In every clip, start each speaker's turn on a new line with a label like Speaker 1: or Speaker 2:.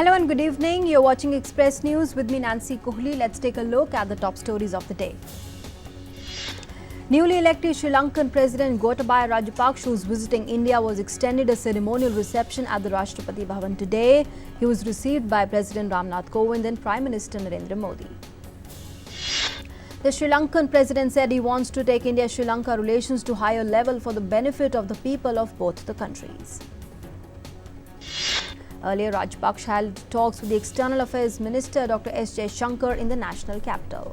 Speaker 1: Hello and good evening. You're watching Express News with me, Nancy Kohli. Let's take a look at the top stories of the day. Newly elected Sri Lankan President Gotabaya Rajapaksa, who is visiting India, was extended a ceremonial reception at the Rashtrapati Bhavan today. He was received by President Ramnath Kovind and Prime Minister Narendra Modi. The Sri Lankan president said he wants to take India-Sri Lanka relations to higher level for the benefit of the people of both the countries. Earlier, Rajapaksa held talks with the External Affairs Minister Dr. S. Jaishankar in the national capital.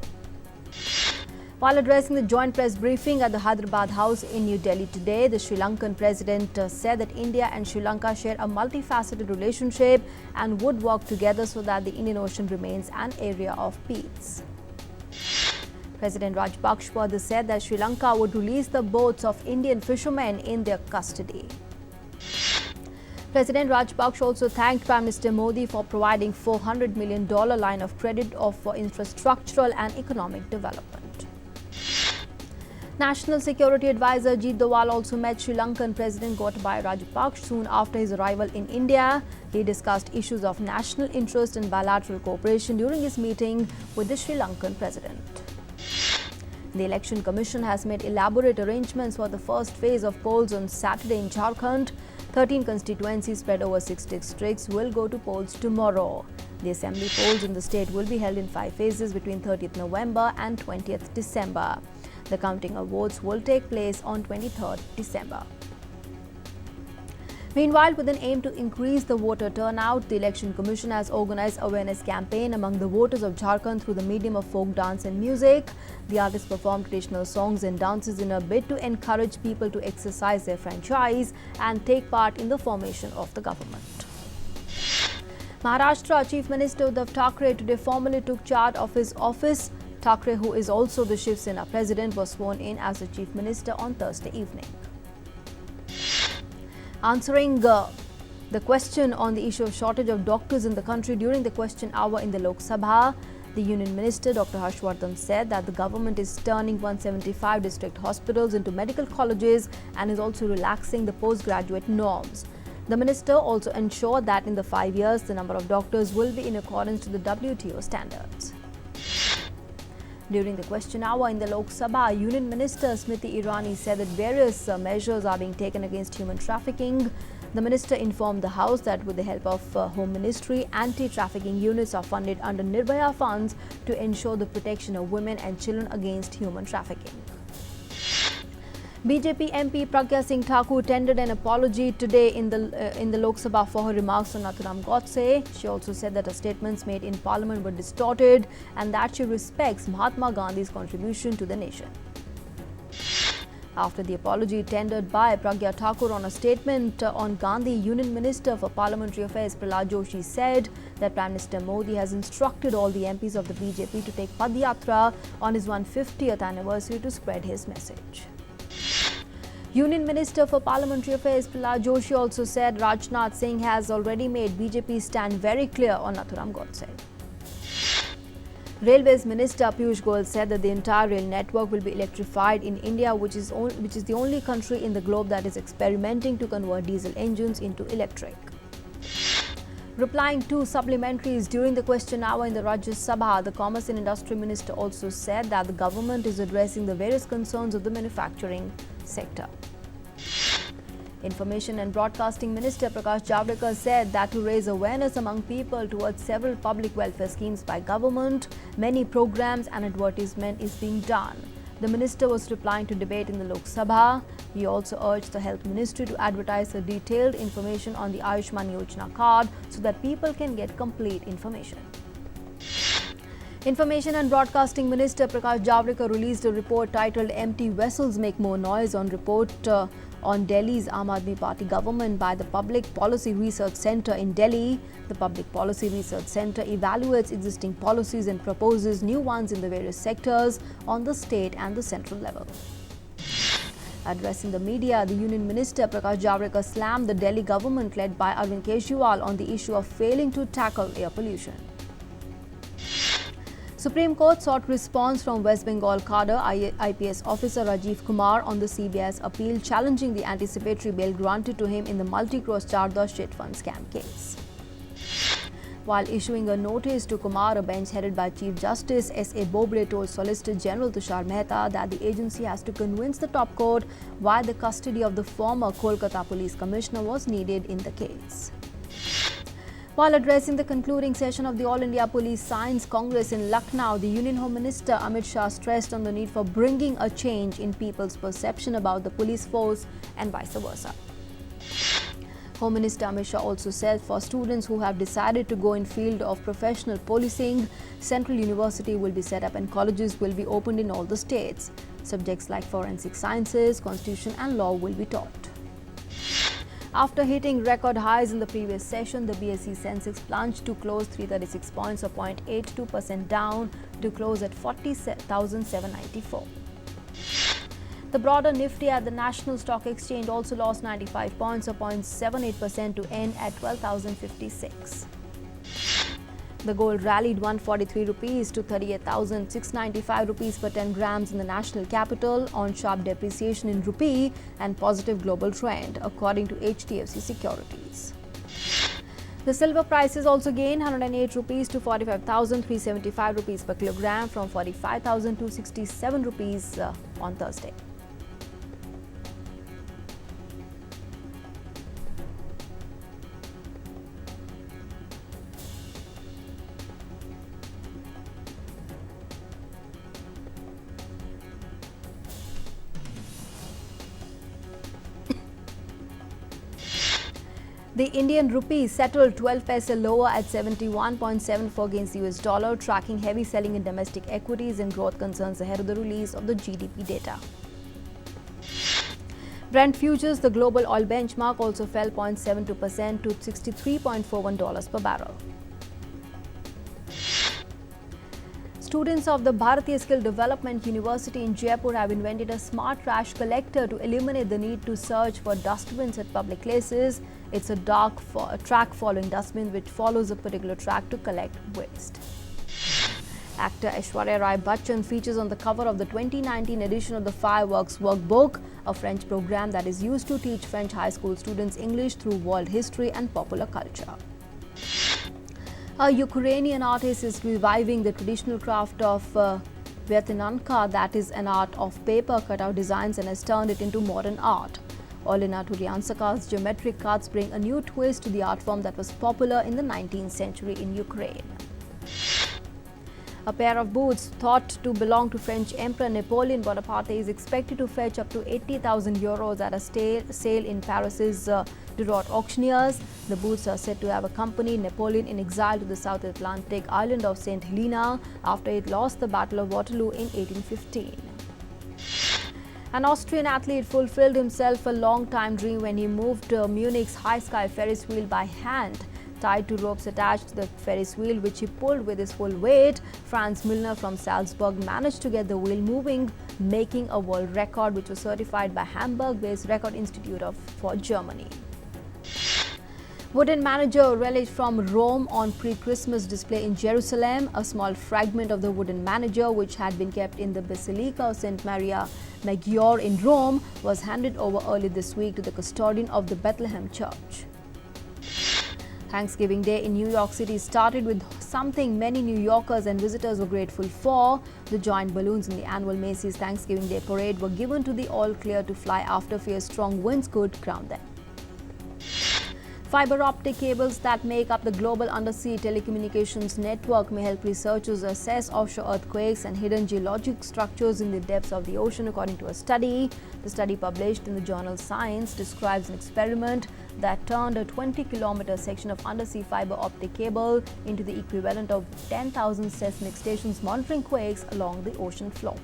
Speaker 1: While addressing the joint press briefing at the Hyderabad House in New Delhi today, the Sri Lankan president said that India and Sri Lanka share a multifaceted relationship and would work together so that the Indian Ocean remains an area of peace. President Rajapaksa further said that Sri Lanka would release the boats of Indian fishermen in their custody. President Rajapaksa also thanked Prime Minister Modi for providing $400 million line of credit for infrastructural and economic development. National Security Advisor Ajit Doval also met Sri Lankan President Gotabaya Rajapaksa soon after his arrival in India. He discussed issues of national interest and bilateral cooperation during his meeting with the Sri Lankan President. The Election Commission has made elaborate arrangements for the first phase of polls on Saturday in Jharkhand. 13 constituencies spread over 6 districts will go to polls tomorrow. The assembly polls in the state will be held in 5 phases between 30th November and 20th December. The counting of votes will take place on 23rd December. Meanwhile, with an aim to increase the voter turnout, the Election Commission has organized awareness campaign among the voters of Jharkhand through the medium of folk dance and music. The artists perform traditional songs and dances in a bid to encourage people to exercise their franchise and take part in the formation of the government. Maharashtra Chief Minister Uddhav Thackeray today formally took charge of his office. Thackeray, who is also the Shiv Sena president, was sworn in as the Chief Minister on Thursday evening. Answering the question on the issue of shortage of doctors in the country during the question hour in the Lok Sabha, the Union Minister Dr. Harshvardhan said that the government is turning 175 district hospitals into medical colleges and is also relaxing the postgraduate norms. The minister also ensured that in the 5 years, the number of doctors will be in accordance to the WTO standards. During the question hour in the Lok Sabha, Union Minister Smriti Irani said that various measures are being taken against human trafficking. The minister informed the House that with the help of Home Ministry, anti-trafficking units are funded under Nirbhaya funds to ensure the protection of women and children against human trafficking. BJP MP Pragya Singh Thakur tendered an apology today in the Lok Sabha for her remarks on Nathuram Godse. She also said that her statements made in Parliament were distorted and that she respects Mahatma Gandhi's contribution to the nation. After the apology tendered by Pragya Thakur on a statement on Gandhi, Union Minister for Parliamentary Affairs Prahlad Joshi said that Prime Minister Modi has instructed all the MPs of the BJP to take Padyatra on his 150th anniversary to spread his message. Union Minister for Parliamentary Affairs Prahlad Joshi also said Rajnath Singh has already made BJP stand very clear on Nathuram Godse. Railways Minister Piyush Goyal said that the entire rail network will be electrified in India, which is the only country in the globe that is experimenting to convert diesel engines into electric. Replying to supplementaries during the question hour in the Rajya Sabha, the Commerce and Industry Minister also said that the government is addressing the various concerns of the manufacturing sector. Information and Broadcasting Minister Prakash Javadekar said that to raise awareness among people towards several public welfare schemes by government, many programs and advertisement is being done. The minister was replying to debate in the Lok Sabha. He also urged the Health Ministry to advertise the detailed information on the Ayushman Yojana card so that people can get complete information. Information and Broadcasting Minister Prakash Javadekar released a report titled "Empty Vessels Make More Noise" on report on Delhi's Aam Aadmi Party government by the Public Policy Research Centre in Delhi. The Public Policy Research Centre evaluates existing policies and proposes new ones in the various sectors on the state and the central level. Addressing the media, the Union Minister Prakash Javadekar slammed the Delhi government led by Arvind Kejriwal on the issue of failing to tackle air pollution. Supreme Court sought response from West Bengal cadre IPS officer Rajiv Kumar on the CBI's appeal challenging the anticipatory bail granted to him in the multi-crore Chardas chit fund scam case. While issuing a notice to Kumar, a bench headed by Chief Justice S.A. Bobde told Solicitor General Tushar Mehta that the agency has to convince the top court why the custody of the former Kolkata Police Commissioner was needed in the case. While addressing the concluding session of the All India Police Science Congress in Lucknow, the Union Home Minister Amit Shah stressed on the need for bringing a change in people's perception about the police force and vice versa. Home Minister Amit Shah also said for students who have decided to go in field of professional policing, Central University will be set up and colleges will be opened in all the states. Subjects like forensic sciences, constitution and law will be taught. After hitting record highs in the previous session, the BSE Sensex plunged to close 336 points or 0.82% down to close at 40,794. The broader Nifty at the National Stock Exchange also lost 95 points or 0.78% to end at 12,056. The gold rallied 143 rupees to 38,695 rupees per 10 grams in the national capital on sharp depreciation in rupee and positive global trend, according to HDFC Securities. The silver prices also gained 108 rupees to 45,375 rupees per kilogram from 45,267 rupees on Thursday. The Indian rupee settled 12 paise lower at 71.74 against the US dollar, tracking heavy selling in domestic equities and growth concerns ahead of the release of the GDP data. Brent futures, the global oil benchmark, also fell 0.72% to $63.41 per barrel. Students of the Bharatiya Skill Development University in Jaipur have invented a smart trash collector to eliminate the need to search for dustbins at public places. It's a track following dustbin which follows a particular track to collect waste. Actor Aishwarya Rai Bachchan features on the cover of the 2019 edition of the Fireworks Workbook, a French program that is used to teach French high school students English through world history and popular culture. A Ukrainian artist is reviving the traditional craft of Vyatinanka, that is an art of paper cutout designs, and has turned it into modern art. Olena Turyansaka's geometric cuts bring a new twist to the art form that was popular in the 19th century in Ukraine. A pair of boots thought to belong to French Emperor Napoleon Bonaparte is expected to fetch up to 80,000 euros at a sale in Paris's Durot auctioneers. The boots are said to have accompanied Napoleon in exile to the South Atlantic island of St. Helena after it lost the Battle of Waterloo in 1815. An Austrian athlete fulfilled himself a long-time dream when he moved Munich's high sky Ferris wheel by hand. Tied to ropes attached to the Ferris wheel, which he pulled with his full weight, Franz Milner from Salzburg managed to get the wheel moving, making a world record which was certified by Hamburg-based Record Institute for Germany. Wooden manager relic from Rome on pre-Christmas display in Jerusalem. A small fragment of the wooden manager, which had been kept in the Basilica of St. Maria Maggiore in Rome, was handed over early this week to the custodian of the Bethlehem Church. Thanksgiving Day in New York City started with something many New Yorkers and visitors were grateful for. The giant balloons in the annual Macy's Thanksgiving Day parade were given to the all-clear to fly after fear strong winds could ground them. Fiber optic cables that make up the global undersea telecommunications network may help researchers assess offshore earthquakes and hidden geologic structures in the depths of the ocean, according to a study. The study, published in the journal Science, describes an experiment that turned a 20-kilometer section of undersea fiber optic cable into the equivalent of 10,000 seismic stations monitoring quakes along the ocean floor.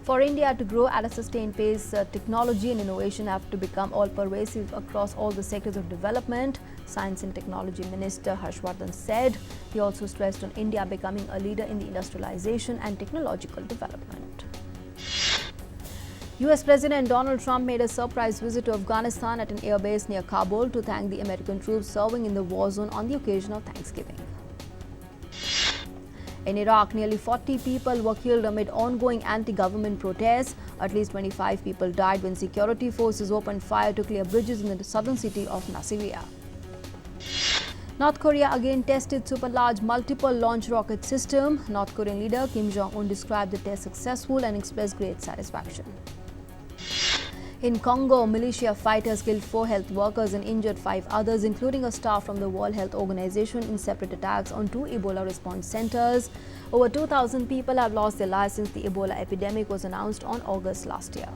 Speaker 1: For India to grow at a sustained pace, technology and innovation have to become all-pervasive across all the sectors of development, Science and Technology Minister Harshvardhan said. He also stressed on India becoming a leader in the industrialization and technological development. US President Donald Trump made a surprise visit to Afghanistan at an airbase near Kabul to thank the American troops serving in the war zone on the occasion of Thanksgiving. In Iraq, nearly 40 people were killed amid ongoing anti-government protests. At least 25 people died when security forces opened fire to clear bridges in the southern city of Nasiriyah. North Korea again tested super-large multiple launch rocket system. North Korean leader Kim Jong-un described the test successful and expressed great satisfaction. In Congo, militia fighters killed 4 health workers and injured 5 others, including a staff from the World Health Organization, in separate attacks on 2 Ebola response centers. Over 2,000 people have lost their lives since the Ebola epidemic was announced on August last year.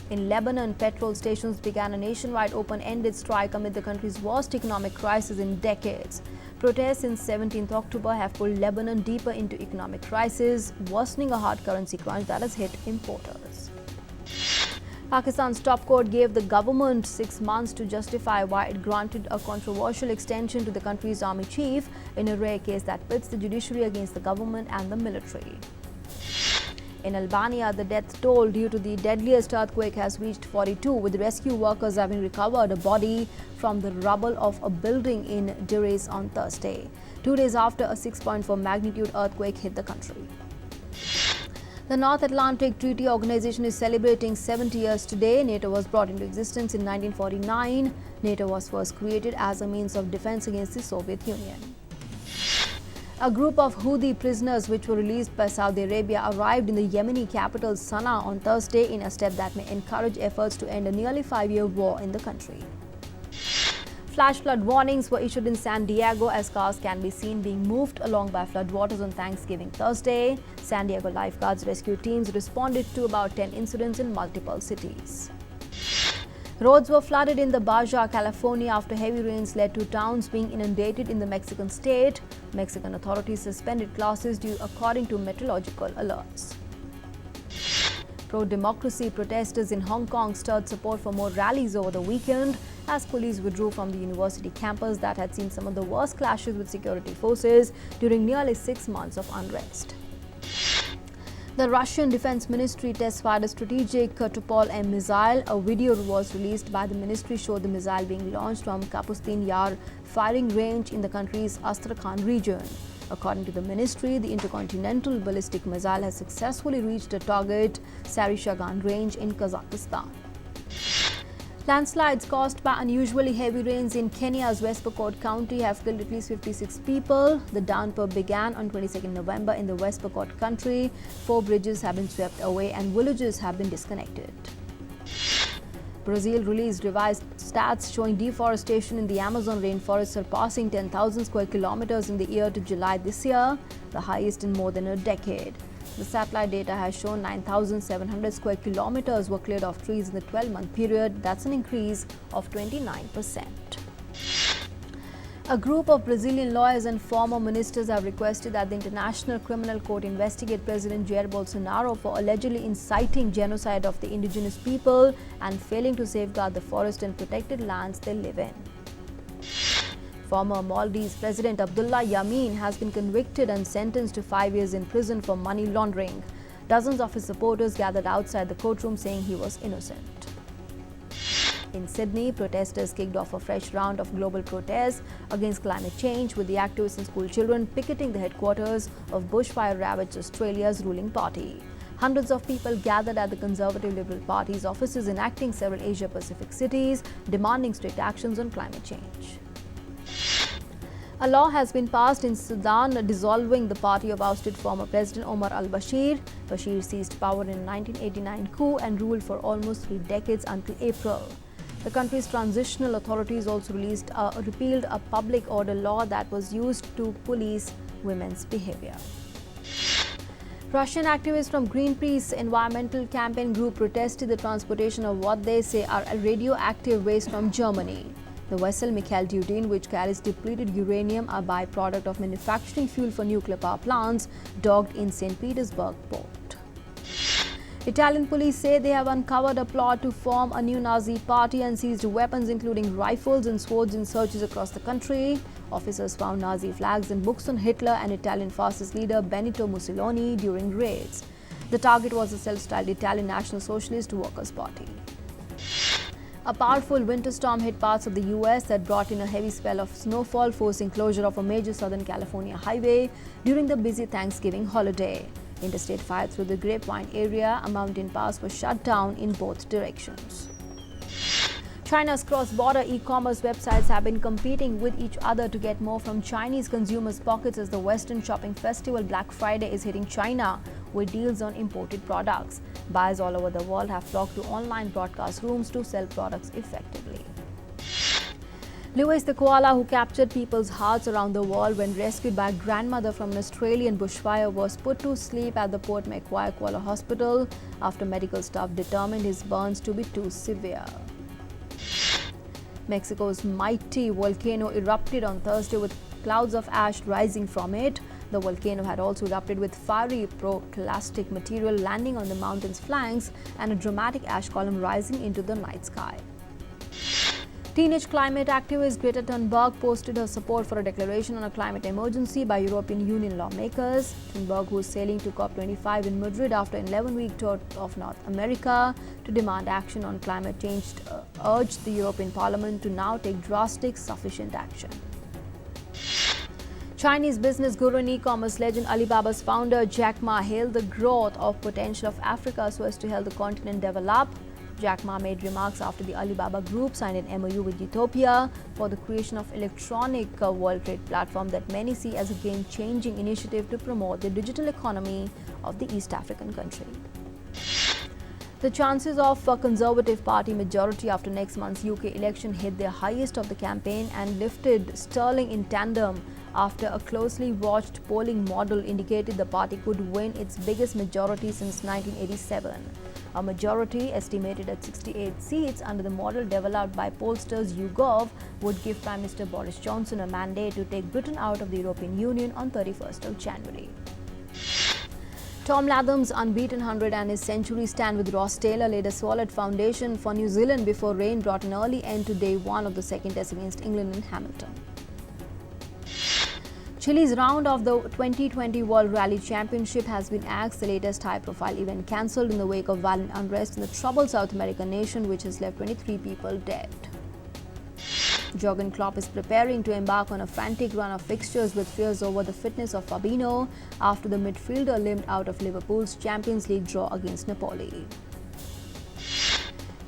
Speaker 1: In Lebanon, petrol stations began a nationwide open-ended strike amid the country's worst economic crisis in decades. Protests since 17th October have pulled Lebanon deeper into economic crisis, worsening a hard currency crunch that has hit importers. Pakistan's top court gave the government 6 months to justify why it granted a controversial extension to the country's army chief in a rare case that pits the judiciary against the government and the military. In Albania, the death toll due to the deadliest earthquake has reached 42, with rescue workers having recovered a body from the rubble of a building in Diris on Thursday, 2 days after a 6.4 magnitude earthquake hit the country. The North Atlantic Treaty Organization is celebrating 70 years today. NATO was brought into existence in 1949. NATO was first created as a means of defense against the Soviet Union. A group of Houthi prisoners which were released by Saudi Arabia arrived in the Yemeni capital Sana'a on Thursday in a step that may encourage efforts to end a nearly 5-year war in the country. Flash flood warnings were issued in San Diego as cars can be seen being moved along by floodwaters on Thanksgiving Thursday. San Diego lifeguards rescue teams responded to about 10 incidents in multiple cities. Roads were flooded in the Baja, California after heavy rains led to towns being inundated in the Mexican state. Mexican authorities suspended classes due according to meteorological alerts. Pro-democracy protesters in Hong Kong stirred support for more rallies over the weekend as police withdrew from the university campus that had seen some of the worst clashes with security forces during nearly 6 months of unrest. The Russian Defense Ministry test-fired a strategic Topol-M missile. A video was released by the ministry showed the missile being launched from Kapustin Yar firing range in the country's Astrakhan region. According to the ministry, the intercontinental ballistic missile has successfully reached a target, Sarishagan range in Kazakhstan. Landslides caused by unusually heavy rains in Kenya's West Pokot County have killed at least 56 people. The downpour began on 22nd November in the West Pokot country. 4 bridges have been swept away and villages have been disconnected. Brazil released revised stats showing deforestation in the Amazon rainforest surpassing 10,000 square kilometers in the year to July this year, the highest in more than a decade. The satellite data has shown 9,700 square kilometers were cleared of trees in the 12-month period. That's an increase of 29%. A group of Brazilian lawyers and former ministers have requested that the International Criminal Court investigate President Jair Bolsonaro for allegedly inciting genocide of the indigenous people and failing to safeguard the forest and protected lands they live in. Former Maldives President Abdullah Yameen has been convicted and sentenced to 5 years in prison for money laundering. Dozens of his supporters gathered outside the courtroom saying he was innocent. In Sydney, protesters kicked off a fresh round of global protests against climate change, with the activists and school children picketing the headquarters of bushfire-ravaged Australia's ruling party. Hundreds of people gathered at the Conservative Liberal Party's offices enacting several Asia-Pacific cities, demanding strict actions on climate change. A law has been passed in Sudan dissolving the party of ousted former President Omar al-Bashir. Bashir seized power in a 1989 coup and ruled for almost 3 decades until April. The country's transitional authorities also repealed a public order law that was used to police women's behavior. Russian activists from Greenpeace environmental campaign group protested the transportation of what they say are radioactive waste from Germany. The vessel Mikhail Dudin, which carries depleted uranium, a byproduct of manufacturing fuel for nuclear power plants, docked in St. Petersburg port. Italian police say they have uncovered a plot to form a new Nazi party and seized weapons including rifles and swords in searches across the country. Officers found Nazi flags and books on Hitler and Italian fascist leader Benito Mussolini during raids. The target was the self-styled Italian National Socialist Workers' Party. A powerful winter storm hit parts of the U.S. that brought in a heavy spell of snowfall, forcing closure of a major Southern California highway during the busy Thanksgiving holiday. Interstate 5 through the Grapevine area, a mountain pass was shut down in both directions. China's cross-border e-commerce websites have been competing with each other to get more from Chinese consumers' pockets as the Western shopping festival Black Friday is hitting China with deals on imported products. Buyers all over the world have flocked to online broadcast rooms to sell products effectively. Lewis the koala, who captured people's hearts around the world when rescued by a grandmother from an Australian bushfire, was put to sleep at the Port Macquarie Koala Hospital after medical staff determined his burns to be too severe. Mexico's mighty volcano erupted on Thursday with clouds of ash rising from it. The volcano had also erupted with fiery pyroclastic material landing on the mountain's flanks and a dramatic ash column rising into the night sky. Teenage climate activist Greta Thunberg posted her support for a declaration on a climate emergency by European Union lawmakers. Thunberg, who is sailing to COP25 in Madrid after an 11-week tour of North America to demand action on climate change, urged the European Parliament to now take drastic, sufficient action. Chinese business guru and e-commerce legend Alibaba's founder Jack Ma hailed the growth of potential of Africa so as to help the continent develop. Jack Ma made remarks after the Alibaba Group signed an MOU with Ethiopia for the creation of electronic world trade platform that many see as a game-changing initiative to promote the digital economy of the East African country. The chances of a Conservative Party majority after next month's UK election hit their highest of the campaign and lifted sterling in tandem after a closely watched polling model indicated the party could win its biggest majority since 1987. A majority, estimated at 68 seats under the model developed by pollsters YouGov, would give Prime Minister Boris Johnson a mandate to take Britain out of the European Union on 31st of January. Tom Latham's unbeaten 100 and his century stand with Ross Taylor laid a solid foundation for New Zealand before rain brought an early end to day one of the second test against England in Hamilton. Chile's round of the 2020 World Rally Championship has been axed, the latest high-profile event cancelled in the wake of violent unrest in the troubled South American nation, which has left 23 people dead. Jurgen Klopp is preparing to embark on a frantic run of fixtures with fears over the fitness of Fabinho after the midfielder limped out of Liverpool's Champions League draw against Napoli.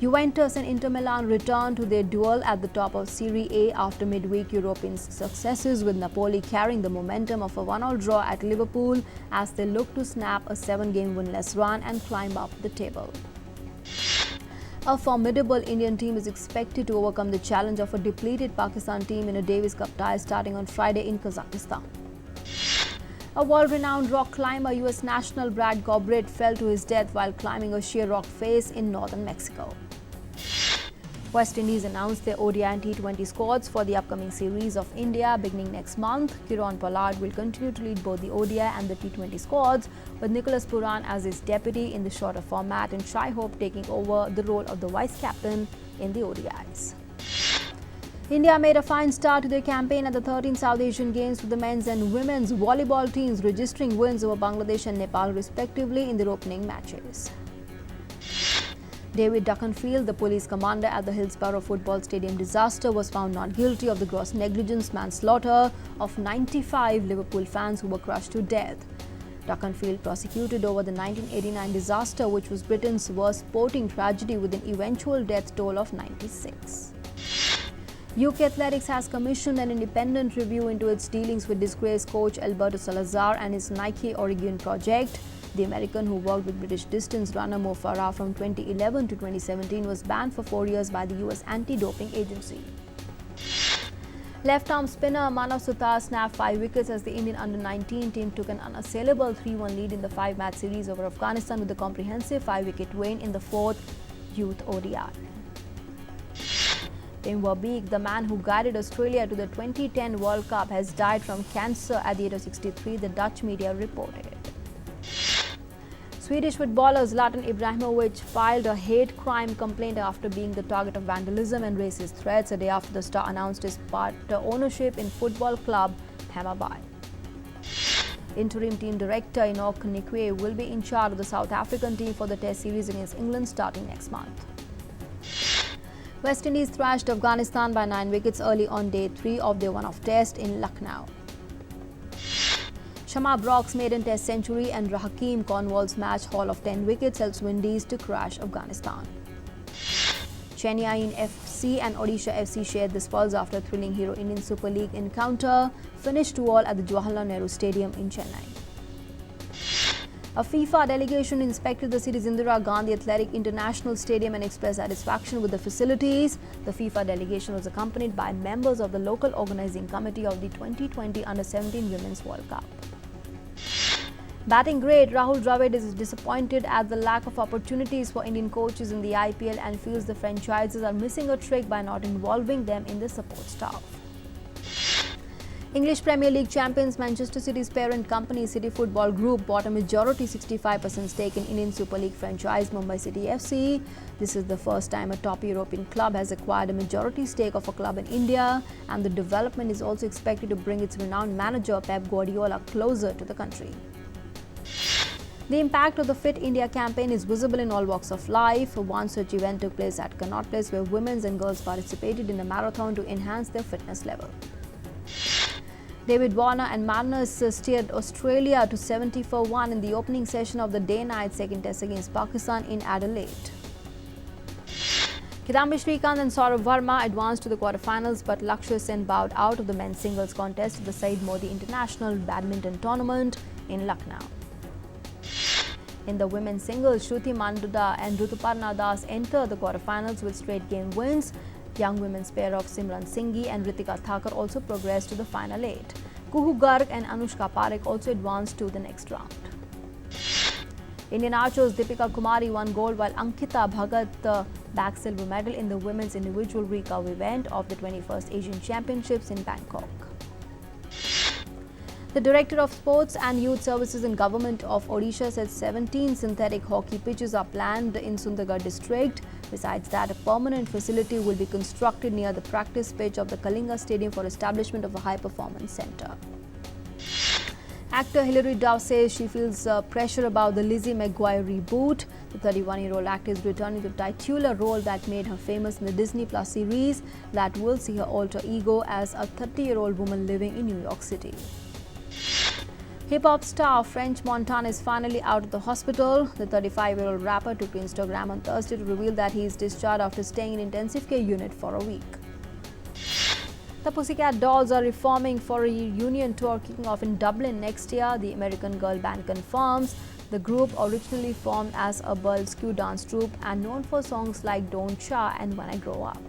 Speaker 1: Juventus and Inter Milan return to their duel at the top of Serie A after midweek European successes, with Napoli carrying the momentum of a 1-1 draw at Liverpool as they look to snap a 7-game winless run and climb up the table. A formidable Indian team is expected to overcome the challenge of a depleted Pakistan team in a Davis Cup tie starting on Friday in Kazakhstan. A world-renowned rock climber, US national Brad Gobrett, fell to his death while climbing a sheer rock face in northern Mexico. West Indies announced their ODI and T20 squads for the upcoming series of India beginning next month. Kieron Pollard will continue to lead both the ODI and the T20 squads, with Nicholas Pooran as his deputy in the shorter format and Shai Hope taking over the role of the vice-captain in the ODIs. India made a fine start to their campaign at the 13th South Asian Games, with the men's and women's volleyball teams registering wins over Bangladesh and Nepal respectively in their opening matches. David Duckenfield, the police commander at the Hillsborough Football Stadium disaster, was found not guilty of the gross negligence manslaughter of 95 Liverpool fans who were crushed to death. Duckenfield prosecuted over the 1989 disaster, which was Britain's worst sporting tragedy with an eventual death toll of 96. UK Athletics has commissioned an independent review into its dealings with disgraced coach Alberto Salazar and his Nike Oregon project. The American, who worked with British distance runner Mo Farah from 2011 to 2017, was banned for 4 years by the US anti-doping agency. Left-arm spinner Manav Sutar snapped 5 wickets as the Indian under-19 team took an unassailable 3-1 lead in the 5-match series over Afghanistan with a comprehensive 5-wicket win in the 4th Youth ODI. Tim Verbeek, the man who guided Australia to the 2010 World Cup, has died from cancer at the age of 63, the Dutch media reported. Swedish footballer Zlatan Ibrahimovic filed a hate crime complaint after being the target of vandalism and racist threats a day after the star announced his part ownership in football club Hammarby. Interim team director Enoch Nikwe will be in charge of the South African team for the Test series against England starting next month. West Indies thrashed Afghanistan by 9 wickets early on day 3 of their one-off test in Lucknow. Shama Brock's maiden test century and Hakeem Cornwall's match haul of 10 wickets helps Windies to crash Afghanistan. Chennai FC FC and Odisha FC shared the spoils after thrilling Hero Indian Super League encounter, finished 2-2 at the Jawaharlal Nehru Stadium in Chennai. A FIFA delegation inspected the city's Indira Gandhi Athletic International Stadium and expressed satisfaction with the facilities. The FIFA delegation was accompanied by members of the local organizing committee of the 2020 Under-17 Women's World Cup. Batting great Rahul Dravid is disappointed at the lack of opportunities for Indian coaches in the IPL and feels the franchises are missing a trick by not involving them in the support staff. English Premier League champions Manchester City's parent company City Football Group bought a majority 65% stake in Indian Super League franchise Mumbai City FC. This is the first time a top European club has acquired a majority stake of a club in India, and the development is also expected to bring its renowned manager Pep Guardiola closer to the country. The impact of the Fit India campaign is visible in all walks of life. One such event took place at Connaught Place, where women and girls participated in a marathon to enhance their fitness level. David Warner and Mariners steered Australia to 70-1 in the opening session of the day-night second test against Pakistan in Adelaide. Kidambi Srikanth and Saurav Verma advanced to the quarterfinals, but Lakshya Sen bowed out of the men's singles contest at the Saeed Modi International Badminton Tournament in Lucknow. In the women's singles, Shruti Manduda and Rituparna Das enter the quarterfinals with straight game wins. Young women's pair of Simran Singhi and Ritika Thakur also progressed to the final 8. Kuhu Garg and Anushka Parekh also advanced to the next round. Indian archers Deepika Kumari won gold while Ankita Bhagat bagged silver medal in the women's individual recurve event of the 21st Asian Championships in Bangkok. The Director of Sports and Youth Services in Government of Odisha said 17 synthetic hockey pitches are planned in Sundargarh district. Besides that, a permanent facility will be constructed near the practice pitch of the Kalinga Stadium for establishment of a high-performance centre. Actor Hilary Duff says she feels pressure about the Lizzie McGuire reboot. The 31-year-old actor is returning to the titular role that made her famous in the Disney Plus series that will see her alter ego as a 30-year-old woman living in New York City. Hip-hop star French Montana is finally out of the hospital. The 35-year-old rapper took to Instagram on Thursday to reveal that he is discharged after staying in intensive care unit for a week. The Pussycat Dolls are reforming for a reunion tour kicking off in Dublin next year, the American girl band confirms. The group originally formed as a Burlesque dance troupe and known for songs like Don't Cha and When I Grow Up.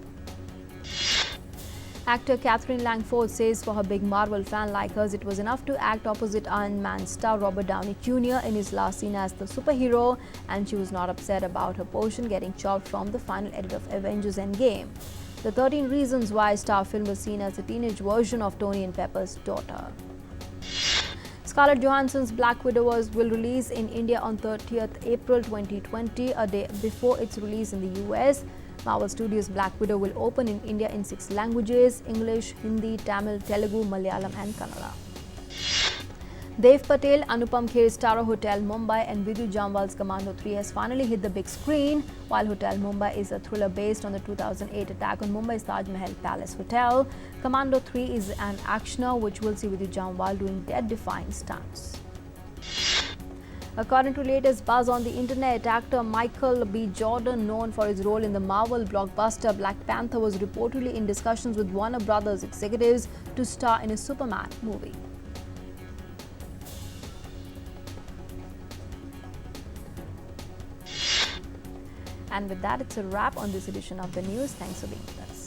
Speaker 1: Actor Catherine Langford says for her big Marvel fan like hers, it was enough to act opposite Iron Man star Robert Downey Jr. in his last scene as the superhero, and she was not upset about her portion getting chopped from the final edit of Avengers Endgame. The 13 Reasons Why star film was seen as a teenage version of Tony and Pepper's daughter. Scarlett Johansson's Black Widow will release in India on 30th April 2020, a day before its release in the US. Marvel Studios' Black Widow will open in India in 6 languages: English, Hindi, Tamil, Telugu, Malayalam and Kannada. Dev Patel, Anupam Kher's Tara Hotel Mumbai and Vidhu Jamwal's Commando 3 has finally hit the big screen. While Hotel Mumbai is a thriller based on the 2008 attack on Mumbai's Taj Mahal Palace Hotel, Commando 3 is an actioner which will see Vidhu Jamwal doing death-defying stunts. According to latest buzz on the internet, actor Michael B. Jordan, known for his role in the Marvel blockbuster Black Panther, was reportedly in discussions with Warner Brothers executives to star in a Superman movie. And with that, it's a wrap on this edition of the news. Thanks for being with us.